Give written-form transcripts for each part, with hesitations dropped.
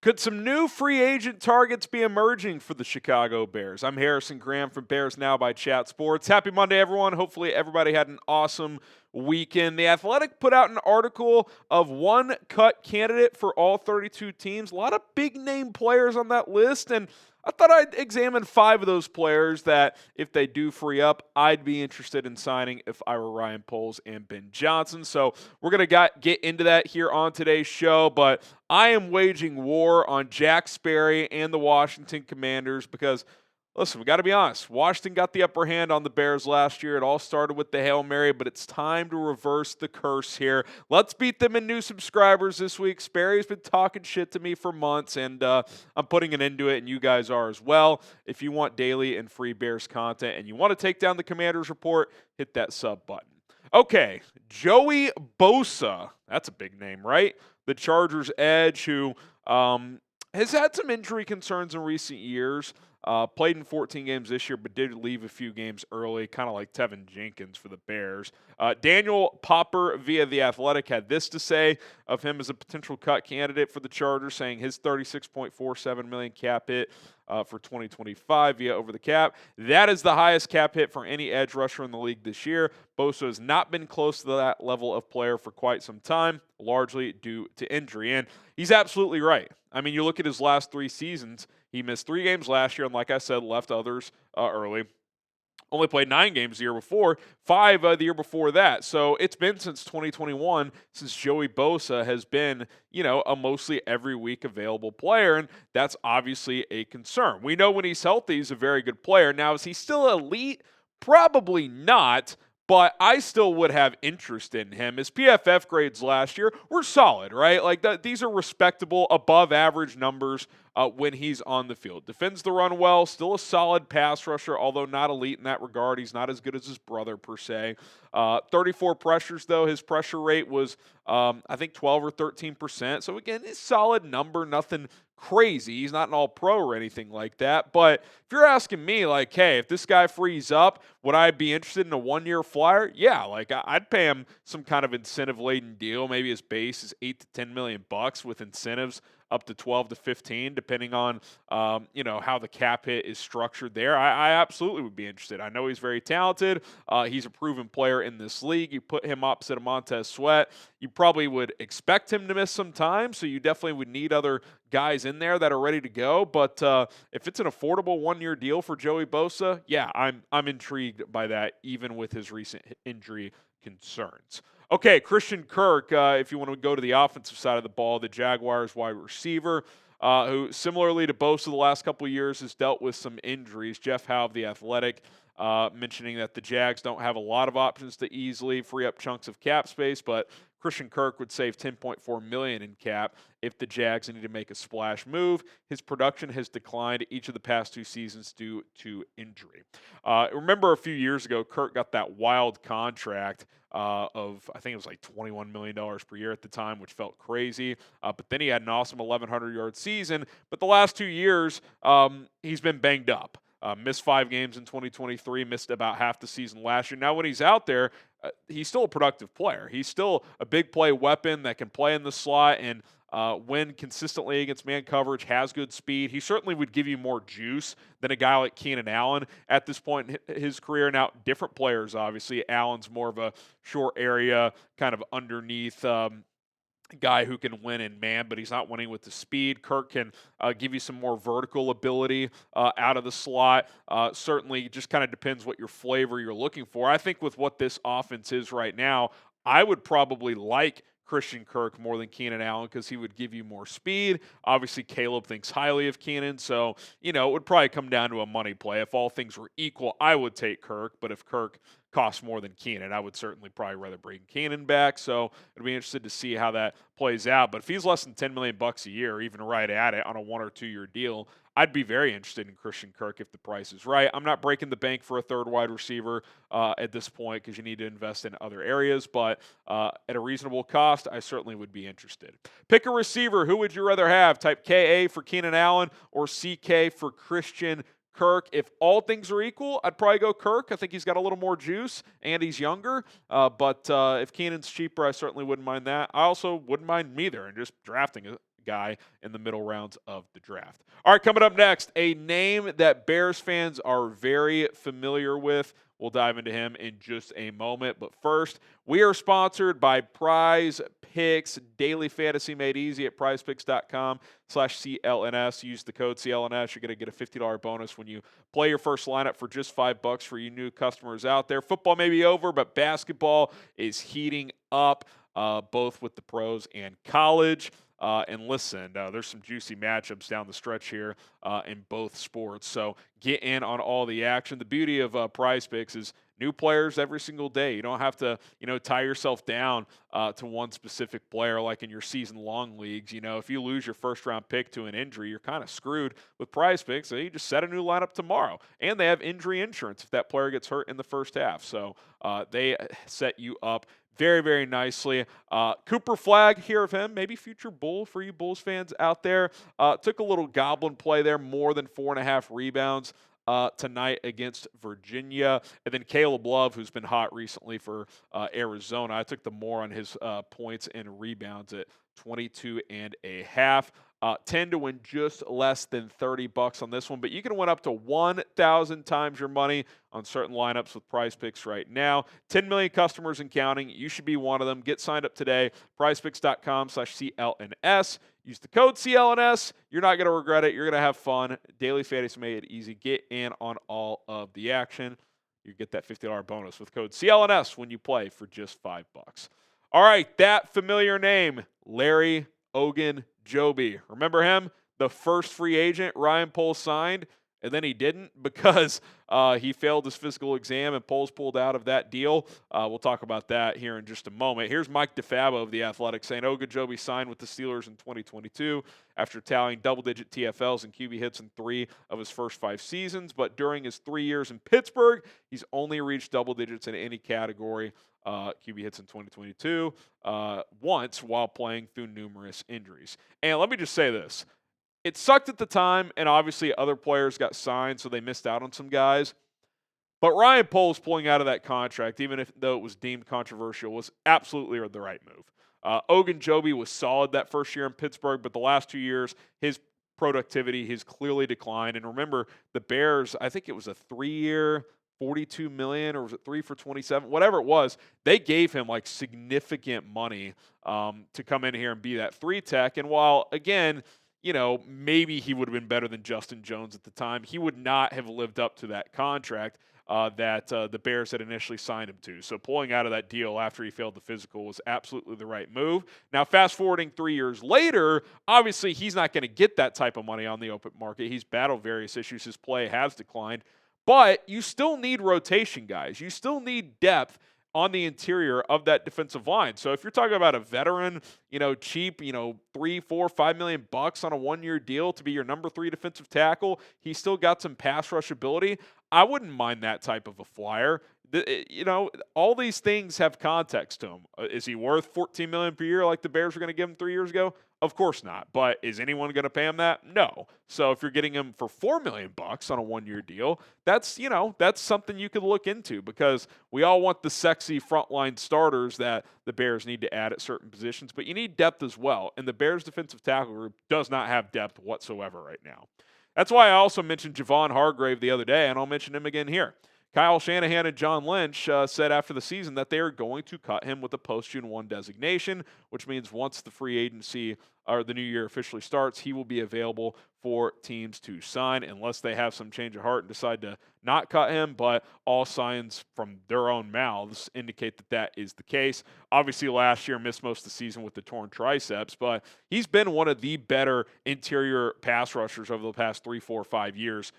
Could some new free agent targets be emerging for the Chicago Bears? I'm Harrison Graham from Bears Now by Chat Sports. Happy Monday, everyone. Hopefully, everybody had an awesome weekend. The Athletic put out an article of one cut candidate for all 32 teams. A lot of big name players on that list, and I thought I'd examine 5 of those players that, if they do free up, I'd be interested in signing if I were Ryan Poles and Ben Johnson. So we're going to get into that here on today's show, but I am waging war on Jack Sperry and the Washington Commanders because, listen, we got to be honest. Washington got the upper hand on the Bears last year. It all started with the Hail Mary, but it's time to reverse the curse here. Let's beat them in new subscribers this week. Sperry's been talking shit to me for months, and I'm putting an end to it, and you guys are as well. If you want daily and free Bears content and you want to take down the Commanders Report, hit that sub button. Okay, Joey Bosa. That's a big name, right? The Chargers edge who has had some injury concerns in recent years. Played in 14 games this year, but did leave a few games early, kind of like Tevin Jenkins for the Bears. Daniel Popper via The Athletic had this to say of him as a potential cut candidate for the Chargers, saying his $36.47 million cap hit for 2025 via Over the Cap. That is the highest cap hit for any edge rusher in the league this year. Bosa has not been close to that level of player for quite some time, largely due to injury. And he's absolutely right. I mean, you look at his last 3 seasons, he missed 3 games last year, and like I said, left others early. Only played 9 games the year before, 5 the year before that. So it's been since 2021 since Joey Bosa has been, a mostly every week available player, and that's obviously a concern. We know when he's healthy, he's a very good player. Now, is he still elite? Probably not. But I still would have interest in him. His PFF grades last year were solid, right? Like these are respectable, above average numbers when he's on the field. Defends the run well, still a solid pass rusher, although not elite in that regard. He's not as good as his brother per se. 34 pressures, though. His pressure rate was, I think, 12 or 13%. So, again, it's a solid number, nothing crazy. He's not an all-pro or anything like that. But if you're asking me, like, hey, if this guy frees up, would I be interested in a 1-year flyer? Yeah, like I'd pay him some kind of incentive-laden deal. Maybe his base is $8 to $10 million with incentives up to 12 to 15, depending on how the cap hit is structured there. I absolutely would be interested. I know he's very talented. He's a proven player in this league. You put him opposite of Montez Sweat, you probably would expect him to miss some time, so you definitely would need other guys in there that are ready to go. But if it's an affordable 1-year deal for Joey Bosa, yeah, I'm intrigued by that, even with his recent injury concerns. Okay, Christian Kirk, if you want to go to the offensive side of the ball, the Jaguars wide receiver, who similarly to Bosa the last couple of years has dealt with some injuries. Jeff Howe of The Athletic mentioning that the Jags don't have a lot of options to easily free up chunks of cap space, but Christian Kirk would save $10.4 million in cap if the Jags need to make a splash move. His production has declined each of the past 2 seasons due to injury. Remember a few years ago, Kirk got that wild contract of, I think it was like $21 million per year at the time, which felt crazy. But then he had an awesome 1,100-yard season. But the last 2 years, he's been banged up. Missed 5 games in 2023, missed about half the season last year. Now, when he's out there, he's still a productive player. He's still a big play weapon that can play in the slot and win consistently against man coverage, has good speed. He certainly would give you more juice than a guy like Keenan Allen at this point in his career. Now, different players, obviously. Allen's more of a short area, kind of underneath guy who can win in man, but he's not winning with the speed. Kirk can give you some more vertical ability out of the slot. Certainly just kind of depends what your flavor you're looking for. I think with what this offense is right now, I would probably like Christian Kirk more than Keenan Allen because he would give you more speed. Obviously, Caleb thinks highly of Keenan, so, it would probably come down to a money play. If all things were equal, I would take Kirk, but if Kirk costs more than Keenan, I would certainly probably rather bring Keenan back, so I'd be interested to see how that plays out. But if he's less than $10 million a year, or even right at it on a 1 or 2 year deal, I'd be very interested in Christian Kirk if the price is right. I'm not breaking the bank for a third wide receiver at this point because you need to invest in other areas, but at a reasonable cost, I certainly would be interested. Pick a receiver. Who would you rather have? Type KA for Keenan Allen or CK for Christian Kirk. If all things are equal, I'd probably go Kirk. I think he's got a little more juice and he's younger. But if Keenan's cheaper, I certainly wouldn't mind that. I also wouldn't mind neither and just drafting guy in the middle rounds of the draft. All right, coming up next, a name that Bears fans are very familiar with. We'll dive into him in just a moment. But first, we are sponsored by Prize Picks, daily fantasy made easy at prizepicks.com/CLNS. Use the code CLNS. You're going to get a $50 bonus when you play your first lineup for just $5 for you new customers out there. Football may be over, but basketball is heating up, both with the pros and college. And listen, there's some juicy matchups down the stretch here in both sports. So get in on all the action. The beauty of PrizePicks is new players every single day. You don't have to, tie yourself down to one specific player like in your season-long leagues. If you lose your first-round pick to an injury, you're kind of screwed with PrizePicks. So you just set a new lineup tomorrow. And they have injury insurance if that player gets hurt in the first half. So they set you up very, very nicely. Cooper Flagg, hear of him, maybe future Bull for you Bulls fans out there. Took a little goblin play there, more than 4.5 rebounds tonight against Virginia. And then Caleb Love, who's been hot recently for Arizona. I took the more on his points and rebounds at 22.5. 10 to win just less than $30 on this one, but you can win up to 1,000 times your money on certain lineups with PrizePicks right now. 10 million customers and counting. You should be one of them. Get signed up today. PrizePicks.com/CLNS. Use the code CLNS. You're not going to regret it. You're going to have fun. Daily fantasy made easy. Get in on all of the action. You get that $50 bonus with code CLNS when you play for just $5. All right, that familiar name, Larry Ogunjobi. Remember him? The first free agent Ryan Poles signed, and then he didn't because he failed his physical exam, and Poles pulled out of that deal. We'll talk about that here in just a moment. Here's Mike DeFabo of The Athletic saying Ogunjobi signed with the Steelers in 2022 after tallying double-digit TFLs and QB hits in 3 of his first 5 seasons. But during his 3 years in Pittsburgh, he's only reached double digits in any category. QB hits in 2022 once while playing through numerous injuries. And let me just say this. It sucked at the time, and obviously other players got signed, so they missed out on some guys. But Ryan Poles pulling out of that contract, even though it was deemed controversial, was absolutely the right move. Ogunjobi was solid that first year in Pittsburgh, but the last 2 years, his productivity has clearly declined. And remember, the Bears, I think it was a 3-year, $42 million, or was it 3 for $27? Whatever it was, they gave him like significant money to come in here and be that 3 tech. And while, again, maybe he would have been better than Justin Jones at the time, he would not have lived up to that contract that the Bears had initially signed him to. So pulling out of that deal after he failed the physical was absolutely the right move. Now, fast forwarding 3 years later, obviously he's not going to get that type of money on the open market. He's battled various issues. His play has declined. But you still need rotation, guys. You still need depth on the interior of that defensive line. So if you're talking about a veteran, cheap, $3, $4, $5 million on a 1-year deal to be your number 3 defensive tackle, he's still got some pass rush ability. I wouldn't mind that type of a flyer. All these things have context to him. Is he worth $14 million per year like the Bears were going to give him 3 years ago? Of course not. But is anyone going to pay him that? No. So if you're getting him for $4 million on a 1-year deal, that's something you could look into, because we all want the sexy frontline starters that the Bears need to add at certain positions, but you need depth as well. And the Bears defensive tackle group does not have depth whatsoever right now. That's why I also mentioned Javon Hargrave the other day, and I'll mention him again here. Kyle Shanahan and John Lynch said after the season that they are going to cut him with a post-June 1 designation, which means once the free agency or the new year officially starts, he will be available for teams to sign unless they have some change of heart and decide to not cut him. But all signs from their own mouths indicate that that is the case. Obviously, last year missed most of the season with the torn triceps, but he's been one of the better interior pass rushers over the past 3, 4, 5 years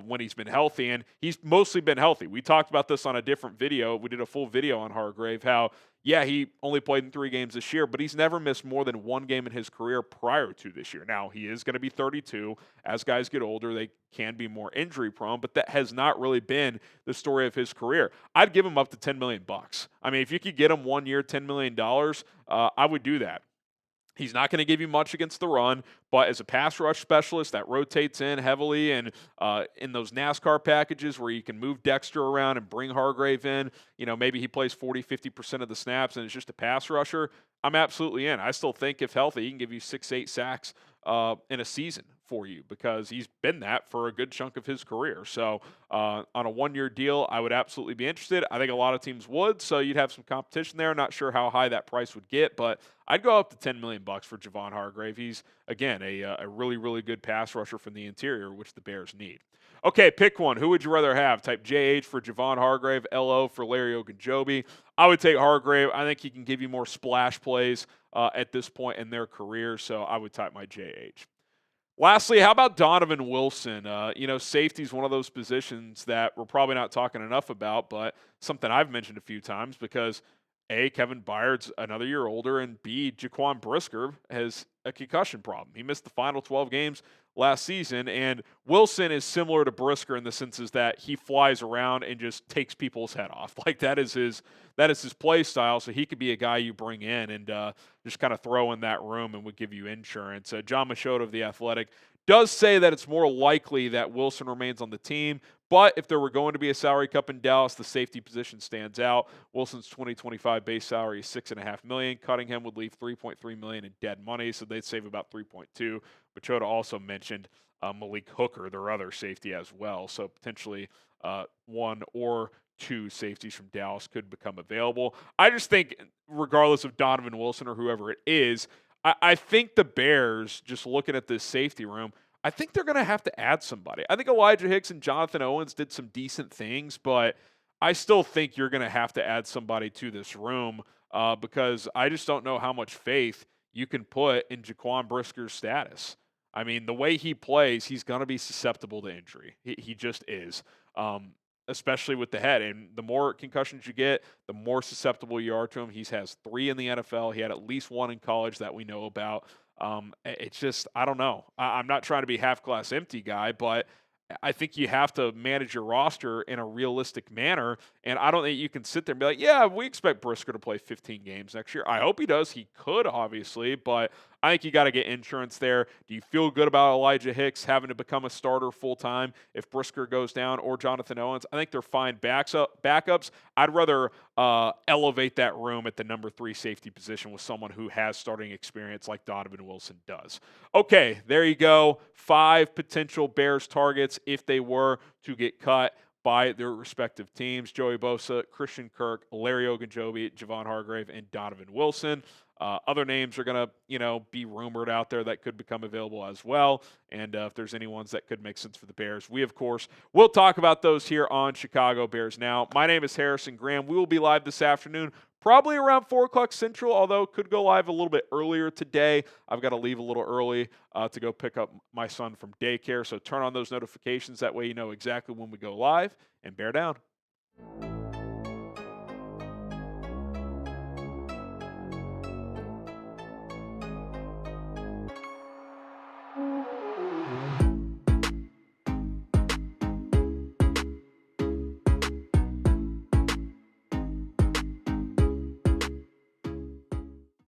when he's been healthy, and he's mostly been healthy. We talked about this on a different video. We did a full video on Hargrave, how he only played in 3 games this year, but he's never missed more than 1 game in his career prior to this year. Now, he is going to be 32. As guys get older, they can be more injury prone, but that has not really been the story of his career. I'd give him up to $10 million. I mean, if you could get him 1 year, $10 million, I would do that. He's not going to give you much against the run, but as a pass rush specialist that rotates in heavily and in those NASCAR packages where you can move Dexter around and bring Hargrave in, maybe he plays 40, 50% of the snaps and it's just a pass rusher, I'm absolutely in. I still think if healthy, he can give you 6, 8 sacks in a season for you because he's been that for a good chunk of his career. So on a 1-year deal, I would absolutely be interested. I think a lot of teams would, so you'd have some competition there. Not sure how high that price would get, but I'd go up to $10 million for Javon Hargrave. He's, again, a really, really good pass rusher from the interior, which the Bears need. Okay, pick one. Who would you rather have? Type JH for Javon Hargrave, LO for Larry Ogunjobi. I would take Hargrave. I think he can give you more splash plays at this point in their career, so I would type my JH. Lastly, how about Donovan Wilson? Safety is one of those positions that we're probably not talking enough about, but something I've mentioned a few times because A, Kevin Byard's another year older, and B, Jaquan Brisker has a concussion problem. He missed the final 12 games last season, and Wilson is similar to Brisker in the senses that he flies around and just takes people's head off. Like that is his play style, so he could be a guy you bring in and just kind of throw in that room and would give you insurance. John Machota of The Athletic does say that it's more likely that Wilson remains on the team, but if there were going to be a salary cap in Dallas, the safety position stands out. Wilson's 2025 base salary is $6.5 million. Cutting him would leave $3.3 million in dead money, so they'd save about $3.2. Machota also mentioned Malik Hooker, their other safety, as well. So potentially one or two safeties from Dallas could become available. I just think, regardless of Donovan Wilson or whoever it is, I think the Bears, just looking at this safety room, I think they're going to have to add somebody. I think Elijah Hicks and Jonathan Owens did some decent things, but I still think you're going to have to add somebody to this room because I just don't know how much faith you can put in Jaquan Brisker's status. I mean, the way he plays, he's going to be susceptible to injury. He just is. Especially with the head. And the more concussions you get, the more susceptible you are to him. He has 3 in the NFL. He had at least 1 in college that we know about. It's just, I don't know. I'm not trying to be half-glass empty guy, but I think you have to manage your roster in a realistic manner, and I don't think you can sit there and be like, yeah, we expect Brisker to play 15 games next year. I hope he does. He could, obviously, but I think you got to get insurance there. Do you feel good about Elijah Hicks having to become a starter full-time if Brisker goes down, or Jonathan Owens? I think they're fine backups. I'd rather elevate that room at the number 3 safety position with someone who has starting experience like Donovan Wilson does. Okay, there you go. 5 potential Bears targets if they were to get cut by their respective teams. Joey Bosa, Christian Kirk, Larry Ogunjobi, Javon Hargrave, and Donovan Wilson. Other names are going to, be rumored out there that could become available as well. And if there's any ones that could make sense for the Bears, we, of course, will talk about those here on Chicago Bears Now. My name is Harrison Graham. We will be live this afternoon, probably around 4 o'clock Central, although could go live a little bit earlier today. I've got to leave a little early to go pick up my son from daycare. So turn on those notifications. That way you know exactly when we go live. And bear down.